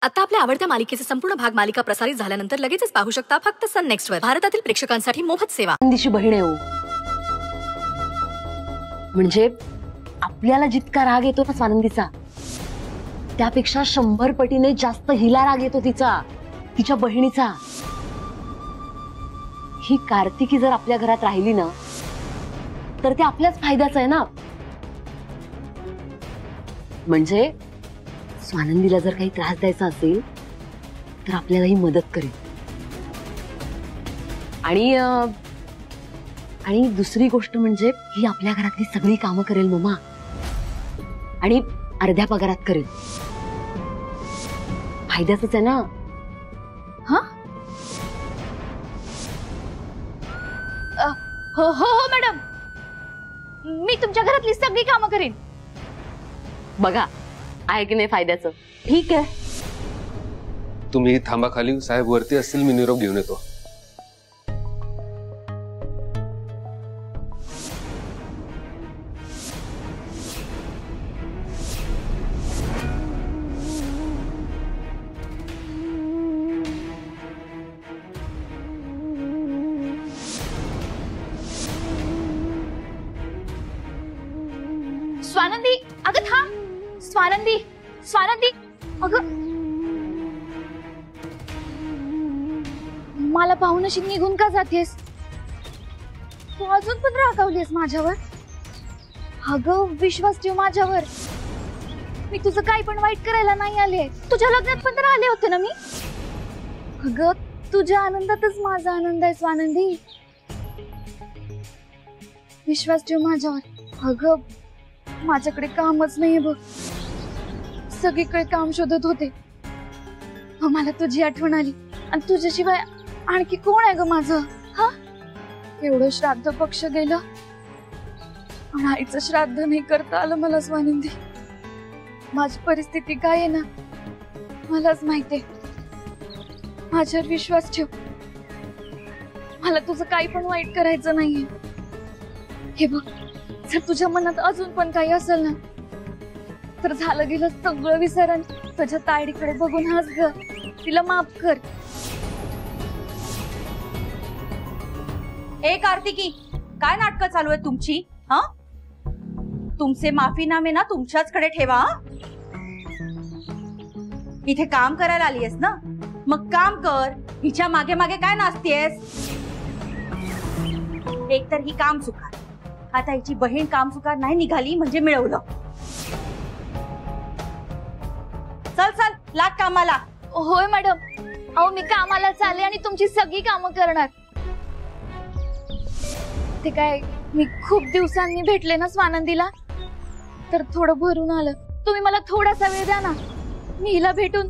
आता आपल्या आवडत्या मालिकेचे संपूर्ण भाग मालिका प्रसारित झाल्यानंतर लगेचच पाहू शकता फक्त सन नेक्स्ट वर. भारतातील प्रेक्षकांसाठी मोफत सेवा. स्वानंदीची बहीण आहे हो. म्हणजे आपल्याला जितका राग येतो ना स्वानंदीचा, त्यापेक्षा 100 पटीने जास्त हिला राग येतो तिच्या बहिणीचा. ही कार्तिकी जर आपल्या घरात राहिली ना तर ते आपल्याच फायद्याचं आहे ना. म्हणजे स्वानंदीला जर काही त्रास द्यायचा असेल तर आपल्यालाही मदत करेल. आणि दुसरी गोष्ट म्हणजे ही आपल्या घरातली सगळी कामं करेल मम्मा, आणि अर्ध्या पगारात करेल. फायद्याचंच आहे ना. हा हो हो हो मॅडम, मी तुमच्या घरातली सगळी कामं करीन. बघा आहे की नाही फायद्याचं. ठीक आहे, तुम्ही थांबा खाली, साहेब वरती असतील, मी निरोप घेऊन येतो. स्वानंदी, अगं थांब. स्वानंदी, स्वानंदी, अगं मला पाहून अशी निघून का जातेस? तू अजून पण रागावलीस माझ्यावर. अगं विश्वास ठेव माझ्यावर. मी तुझं काही पण वाईट करायला नाही आले. तुझ्या लग्नात पण तर आले होते ना मी. अगं तुझ्या आनंदातच माझा आनंद आहे स्वानंदी. विश्वास ठेव माझ्यावर. अगं माझ्याकडे कामच नाहीये बघ. सगळीकडे काम शोधत होते, मला तुझी आठवण आली. आणि तुझ्याशिवाय आणखी कोण आहे ग माझं? हा, एवढं श्राद्ध पक्ष गेलं आणि आईचं श्राद्ध नाही करता आलं मला स्वानंदी. माझी परिस्थिती काय आहे ना मलाच माहितीये. माझ्यावर विश्वास ठेव. मला तुझं काही पण वाईट करायचं नाहीये. हे बघ, जर तुझ्या मनात अजून पण काही असेल ना तर झालं गेलं सगळं विसरण. तुझ्या तायडीकडे बघून हस ग, तिला माफ कर. ए कार्तिकी, काय नाटकं चालू आहे तुमची? हा, तुमचे माफीनामे ना तुमच्याचकडे ठेवा. इथे काम करायला आलीयस ना, मग काम कर. हिच्या मागे मागे काय नाचतेस? एक तर ही काम चुकार, आता हिची बहीण काम चुकार नाही निघाली म्हणजे मिळवलं. चल चल लाग कामाला. होय मॅडम. अहो मी कामाला चालले आणि तुमची सगळी कामं करणार. ते काय, मी खूप दिवसांनी भेटले ना स्वानंदीला, तर थोडं भरून आलं. तुम्ही मला थोडासा वेळ द्या ना, मी हिला भेटून